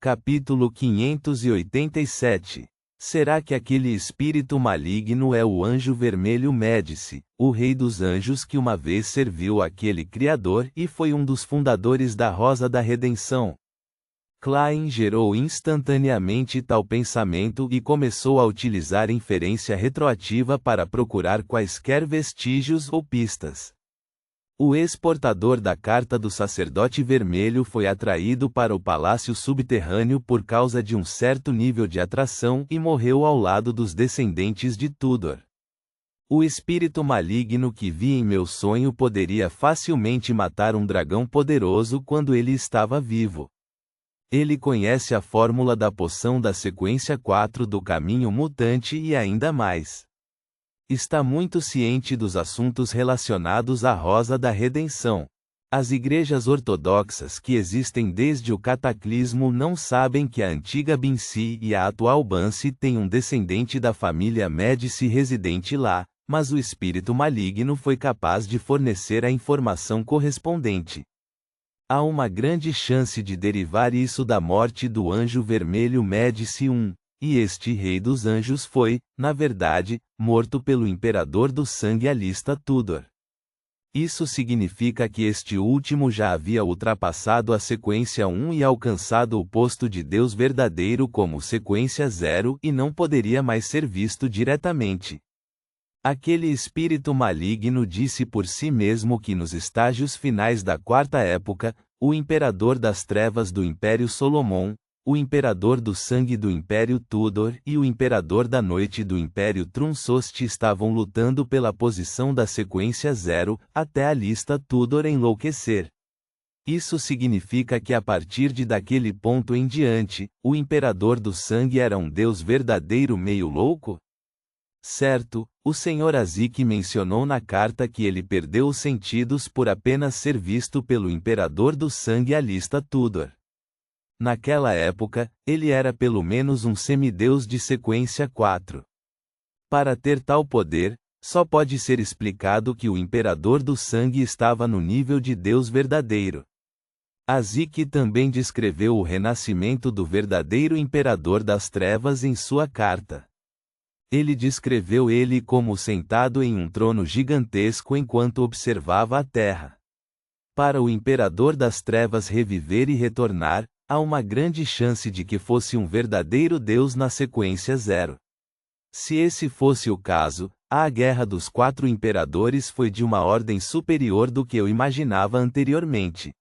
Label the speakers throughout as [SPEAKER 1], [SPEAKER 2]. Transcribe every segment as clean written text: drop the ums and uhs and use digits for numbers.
[SPEAKER 1] Capítulo 587. Será que aquele espírito maligno é o anjo vermelho Médici, o rei dos anjos que uma vez serviu aquele Criador e foi um dos fundadores da Rosa da Redenção? Klein gerou instantaneamente tal pensamento e começou a utilizar inferência retroativa para procurar quaisquer vestígios ou pistas. O ex-portador da carta do sacerdote vermelho foi atraído para o palácio subterrâneo por causa de um certo nível de atração e morreu ao lado dos descendentes de Tudor. O espírito maligno que vi em meu sonho poderia facilmente matar um dragão poderoso quando ele estava vivo. Ele conhece a fórmula da poção da sequência 4 do caminho mutante e ainda mais. Está muito ciente dos assuntos relacionados à Rosa da Redenção. As igrejas ortodoxas que existem desde o cataclismo não sabem que a antiga Binsi e a atual Bansi têm um descendente da família Médici residente lá, mas o espírito maligno foi capaz de fornecer a informação correspondente. Há uma grande chance de derivar isso da morte do anjo vermelho Médici I. E este rei dos anjos foi, na verdade, morto pelo imperador do sangue Alista Tudor. Isso significa que este último já havia ultrapassado a sequência 1 e alcançado o posto de Deus verdadeiro como sequência 0 e não poderia mais ser visto diretamente. Aquele espírito maligno disse por si mesmo que nos estágios finais da quarta época, o imperador das trevas do Império Solomon, o imperador do sangue do Império Tudor e o imperador da noite do Império Trunsost estavam lutando pela posição da sequência 0, até Alista Tudor enlouquecer. Isso significa que a partir de daquele ponto em diante, o imperador do sangue era um deus verdadeiro meio louco? Certo, o Sr. Azik mencionou na carta que ele perdeu os sentidos por apenas ser visto pelo imperador do sangue Alista Tudor. Naquela época, ele era pelo menos um semideus de sequência 4. Para ter tal poder, só pode ser explicado que o imperador do sangue estava no nível de Deus verdadeiro. Azik também descreveu o renascimento do verdadeiro imperador das trevas em sua carta. Ele descreveu ele como sentado em um trono gigantesco enquanto observava a terra. Para o imperador das trevas reviver e retornar, há uma grande chance de que fosse um verdadeiro Deus na sequência 0. Se esse fosse o caso, a Guerra dos Quatro Imperadores foi de uma ordem superior do que eu imaginava anteriormente.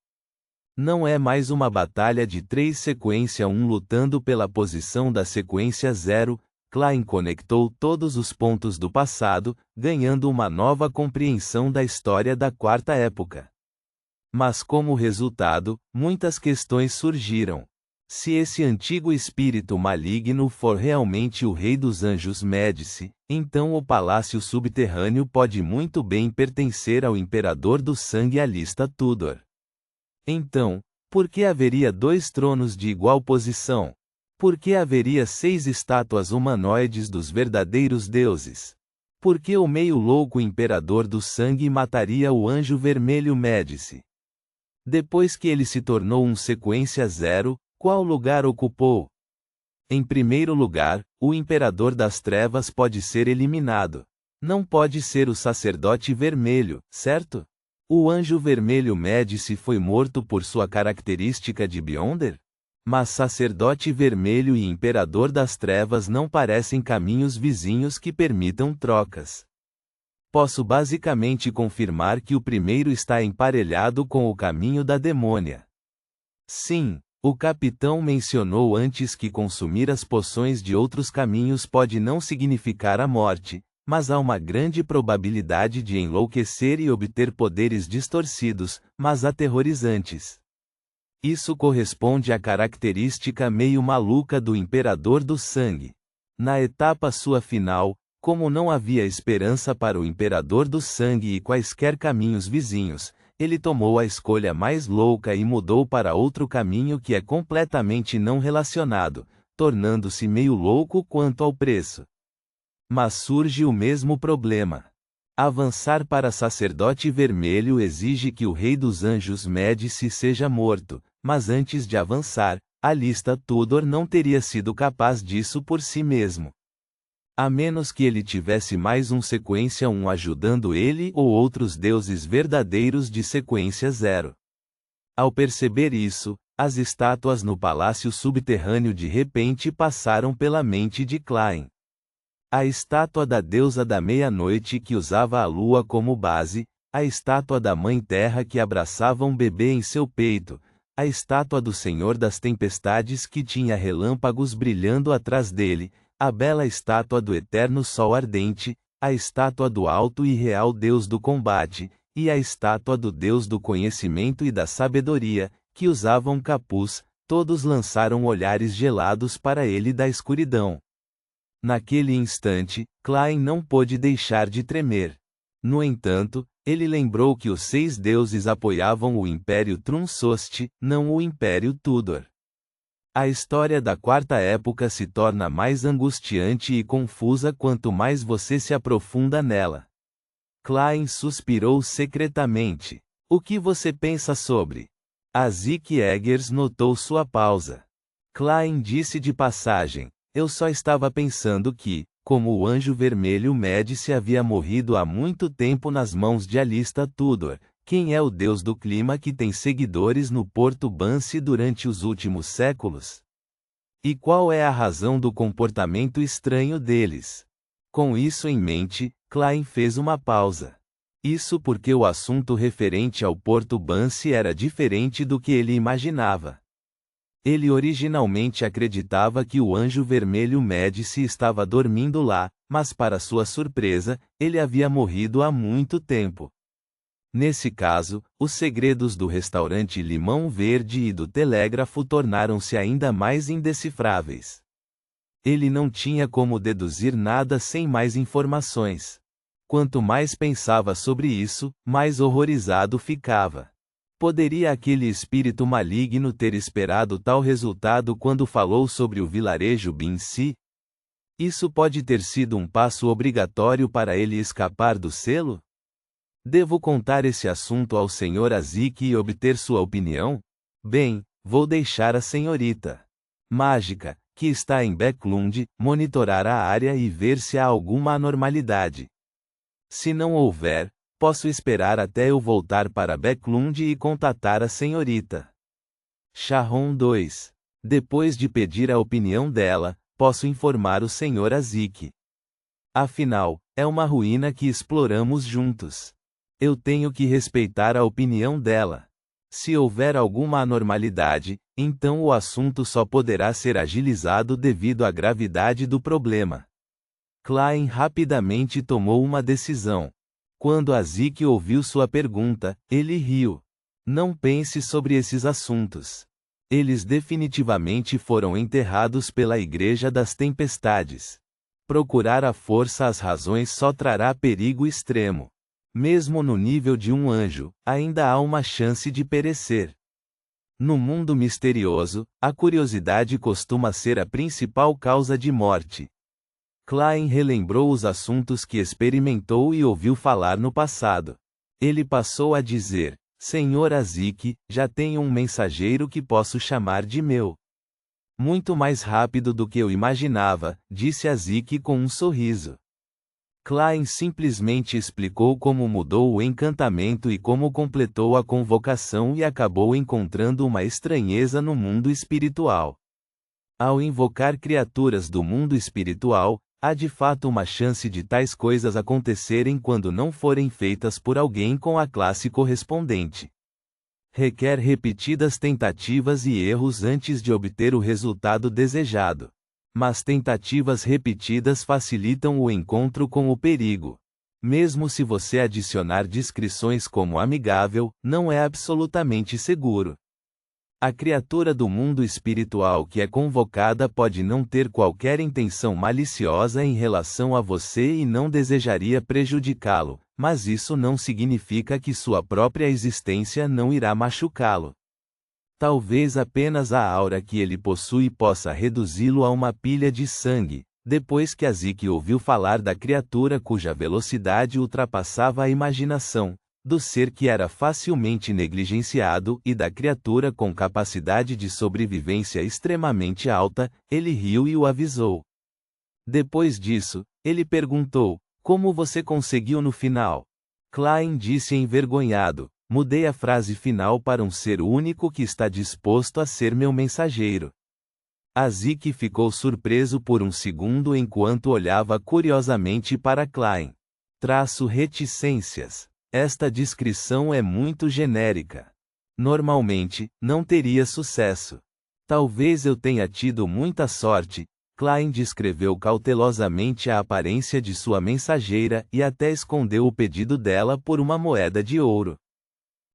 [SPEAKER 1] Não é mais uma batalha de 3 sequência 1 lutando pela posição da sequência 0, Klein conectou todos os pontos do passado, ganhando uma nova compreensão da história da quarta época. Mas como resultado, muitas questões surgiram. Se esse antigo espírito maligno for realmente o rei dos anjos Médici, então o palácio subterrâneo pode muito bem pertencer ao imperador do sangue Alista Tudor. Então, por que haveria 2 tronos de igual posição? Por que haveria 6 estátuas humanoides dos verdadeiros deuses? Por que o meio louco imperador do sangue mataria o anjo vermelho Médici? Depois que ele se tornou um sequência 0, qual lugar ocupou? Em primeiro lugar, o imperador das trevas pode ser eliminado. Não pode ser o sacerdote vermelho, certo? O anjo vermelho Médici foi morto por sua característica de Beyonder? Mas sacerdote vermelho e imperador das trevas não parecem caminhos vizinhos que permitam trocas. Posso basicamente confirmar que o primeiro está emparelhado com o caminho da demônia. Sim, o capitão mencionou antes que consumir as poções de outros caminhos pode não significar a morte, mas há uma grande probabilidade de enlouquecer e obter poderes distorcidos, mas aterrorizantes. Isso corresponde à característica meio maluca do imperador do sangue. Na etapa sua final, como não havia esperança para o imperador do sangue e quaisquer caminhos vizinhos, ele tomou a escolha mais louca e mudou para outro caminho que é completamente não relacionado, tornando-se meio louco quanto ao preço. Mas surge o mesmo problema. Avançar para sacerdote vermelho exige que o rei dos anjos Médici seja morto, mas antes de avançar, a lista Tudor não teria sido capaz disso por si mesmo. A menos que ele tivesse mais um sequência 1 ajudando ele ou outros deuses verdadeiros de sequência 0. Ao perceber isso, as estátuas no palácio subterrâneo de repente passaram pela mente de Klein. A estátua da deusa da meia-noite que usava a lua como base, a estátua da Mãe Terra que abraçava um bebê em seu peito, a estátua do Senhor das Tempestades que tinha relâmpagos brilhando atrás dele, a bela estátua do eterno sol ardente, a estátua do alto e real Deus do combate, e a estátua do Deus do conhecimento e da sabedoria, que usava um capuz, todos lançaram olhares gelados para ele da escuridão. Naquele instante, Klein não pôde deixar de tremer. No entanto, ele lembrou que os 6 deuses apoiavam o Império Trunsost, não o Império Tudor. A história da Quarta Época se torna mais angustiante e confusa quanto mais você se aprofunda nela. Klein suspirou secretamente. O que você pensa sobre? Azik Eggers notou sua pausa. Klein disse de passagem, eu só estava pensando que, como o Anjo Vermelho Médici havia morrido há muito tempo nas mãos de Alista Tudor, quem é o deus do clima que tem seguidores no Porto Bansi durante os últimos séculos? E qual é a razão do comportamento estranho deles? Com isso em mente, Klein fez uma pausa. Isso porque o assunto referente ao Porto Bansi era diferente do que ele imaginava. Ele originalmente acreditava que o Anjo Vermelho Médici estava dormindo lá, mas para sua surpresa, ele havia morrido há muito tempo. Nesse caso, os segredos do restaurante Limão Verde e do telégrafo tornaram-se ainda mais indecifráveis. Ele não tinha como deduzir nada sem mais informações. Quanto mais pensava sobre isso, mais horrorizado ficava. Poderia aquele espírito maligno ter esperado tal resultado quando falou sobre o vilarejo Binsi? Isso pode ter sido um passo obrigatório para ele escapar do selo? Devo contar esse assunto ao Sr. Azik e obter sua opinião? Bem, vou deixar a senhorita Mágica, que está em Backlund, monitorar a área e ver se há alguma anormalidade. Se não houver, posso esperar até eu voltar para Backlund e contatar a senhorita Sharon II. Depois de pedir a opinião dela, posso informar o Sr. Azik. Afinal, é uma ruína que exploramos juntos. Eu tenho que respeitar a opinião dela. Se houver alguma anormalidade, então o assunto só poderá ser agilizado devido à gravidade do problema. Klein rapidamente tomou uma decisão. Quando Azik ouviu sua pergunta, ele riu. Não pense sobre esses assuntos. Eles definitivamente foram enterrados pela Igreja das Tempestades. Procurar à força as razões só trará perigo extremo. Mesmo no nível de um anjo, ainda há uma chance de perecer. No mundo misterioso, a curiosidade costuma ser a principal causa de morte. Klein relembrou os assuntos que experimentou e ouviu falar no passado. Ele passou a dizer, Senhor Azik, já tenho um mensageiro que posso chamar de meu. Muito mais rápido do que eu imaginava, disse Azik com um sorriso. Klein simplesmente explicou como mudou o encantamento e como completou a convocação e acabou encontrando uma estranheza no mundo espiritual. Ao invocar criaturas do mundo espiritual, há de fato uma chance de tais coisas acontecerem quando não forem feitas por alguém com a classe correspondente. Requer repetidas tentativas e erros antes de obter o resultado desejado. Mas tentativas repetidas facilitam o encontro com o perigo. Mesmo se você adicionar descrições como amigável, não é absolutamente seguro. A criatura do mundo espiritual que é convocada pode não ter qualquer intenção maliciosa em relação a você e não desejaria prejudicá-lo, mas isso não significa que sua própria existência não irá machucá-lo. Talvez apenas a aura que ele possui possa reduzi-lo a uma pilha de sangue. Depois que Azik ouviu falar da criatura cuja velocidade ultrapassava a imaginação, do ser que era facilmente negligenciado e da criatura com capacidade de sobrevivência extremamente alta, ele riu e o avisou. Depois disso, ele perguntou: como você conseguiu no final? Klein disse envergonhado: mudei a frase final para um ser único que está disposto a ser meu mensageiro. Azik ficou surpreso por um segundo enquanto olhava curiosamente para Klein. Reticências. Esta descrição é muito genérica. Normalmente, não teria sucesso. Talvez eu tenha tido muita sorte. Klein descreveu cautelosamente a aparência de sua mensageira e até escondeu o pedido dela por uma moeda de ouro.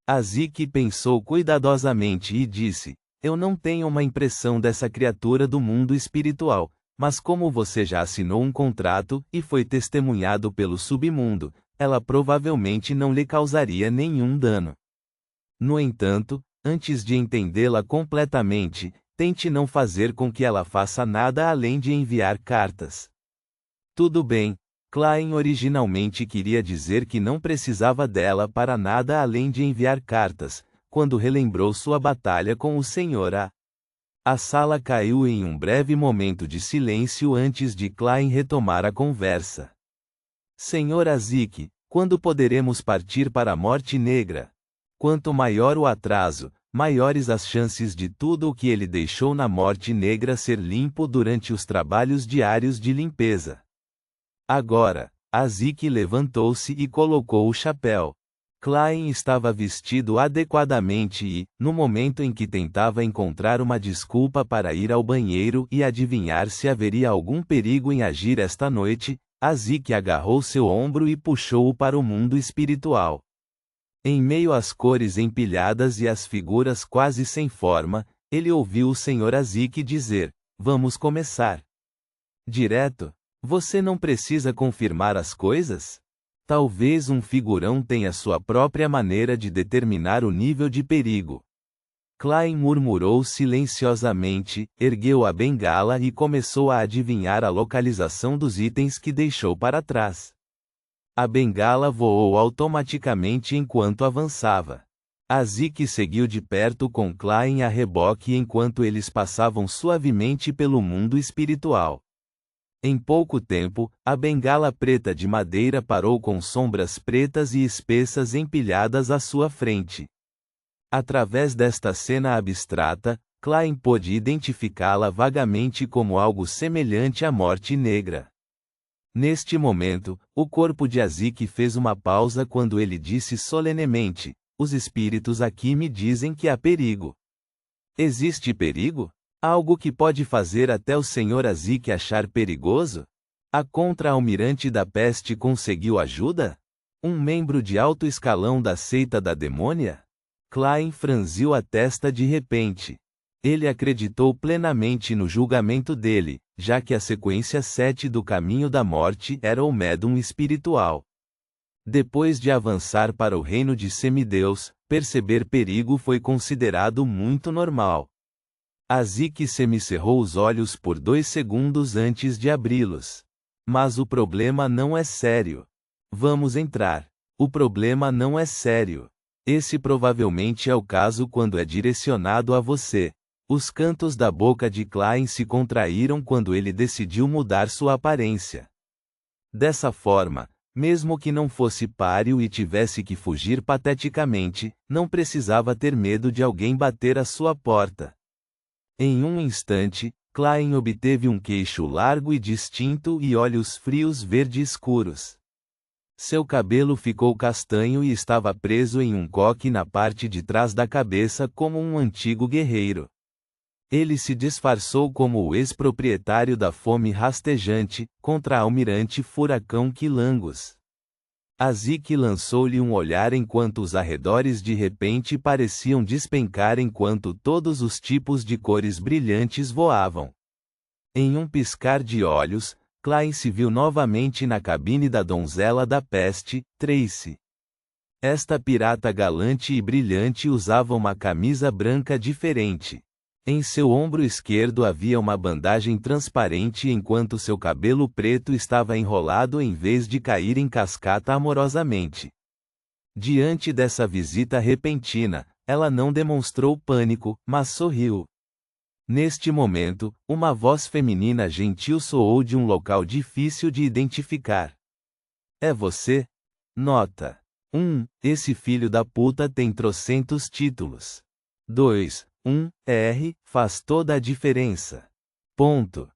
[SPEAKER 1] Azik pensou cuidadosamente e disse: eu não tenho uma impressão dessa criatura do mundo espiritual, mas como você já assinou um contrato e foi testemunhado pelo submundo, ela provavelmente não lhe causaria nenhum dano. No entanto, antes de entendê-la completamente, tente não fazer com que ela faça nada além de enviar cartas. Tudo bem, Klein originalmente queria dizer que não precisava dela para nada além de enviar cartas, quando relembrou sua batalha com o Sr. A. A sala caiu em um breve momento de silêncio antes de Klein retomar a conversa. Sr. Azik, quando poderemos partir para a Morte Negra? Quanto maior o atraso, maiores as chances de tudo o que ele deixou na Morte Negra ser limpo durante os trabalhos diários de limpeza. Agora, Azik levantou-se e colocou o chapéu. Klein estava vestido adequadamente e, no momento em que tentava encontrar uma desculpa para ir ao banheiro e adivinhar se haveria algum perigo em agir esta noite, Azik agarrou seu ombro e puxou-o para o mundo espiritual. Em meio às cores empilhadas e às figuras quase sem forma, ele ouviu o Sr. Azik dizer: vamos começar. Direto? Você não precisa confirmar as coisas? Talvez um figurão tenha sua própria maneira de determinar o nível de perigo. Klein murmurou silenciosamente, ergueu a bengala e começou a adivinhar a localização dos itens que deixou para trás. A bengala voou automaticamente enquanto avançava. Azik seguiu de perto com Klein a reboque enquanto eles passavam suavemente pelo mundo espiritual. Em pouco tempo, a bengala preta de madeira parou com sombras pretas e espessas empilhadas à sua frente. Através desta cena abstrata, Klein pôde identificá-la vagamente como algo semelhante à Morte Negra. Neste momento, o corpo de Azik fez uma pausa quando ele disse solenemente: os espíritos aqui me dizem que há perigo. Existe perigo? Algo que pode fazer até o Sr. Azik achar perigoso? A contra-almirante da peste conseguiu ajuda? Um membro de alto escalão da seita da demônia? Klein franziu a testa de repente. Ele acreditou plenamente no julgamento dele, já que a sequência 7 do caminho da morte era o médium espiritual. Depois de avançar para o reino de semideus, perceber perigo foi considerado muito normal. Azik semicerrou os olhos por 2 segundos antes de abri-los. Mas o problema não é sério. Vamos entrar. O problema não é sério. Esse provavelmente é o caso quando é direcionado a você. Os cantos da boca de Klein se contraíram quando ele decidiu mudar sua aparência. Dessa forma, mesmo que não fosse páreo e tivesse que fugir pateticamente, não precisava ter medo de alguém bater à sua porta. Em um instante, Klein obteve um queixo largo e distinto e olhos frios verde escuros. Seu cabelo ficou castanho e estava preso em um coque na parte de trás da cabeça como um antigo guerreiro. Ele se disfarçou como o ex-proprietário da fome rastejante, contra-almirante Furacão Quilangos. Azik lançou-lhe um olhar enquanto os arredores de repente pareciam despencar enquanto todos os tipos de cores brilhantes voavam. Em um piscar de olhos, Klein se viu novamente na cabine da donzela da peste, Tracy. Esta pirata galante e brilhante usava uma camisa branca diferente. Em seu ombro esquerdo havia uma bandagem transparente enquanto seu cabelo preto estava enrolado em vez de cair em cascata amorosamente. Diante dessa visita repentina, ela não demonstrou pânico, mas sorriu. Neste momento, uma voz feminina gentil soou de um local difícil de identificar. É você? Nota. 1. Esse filho da puta tem trocentos títulos. 2. R. Faz toda a diferença. Ponto.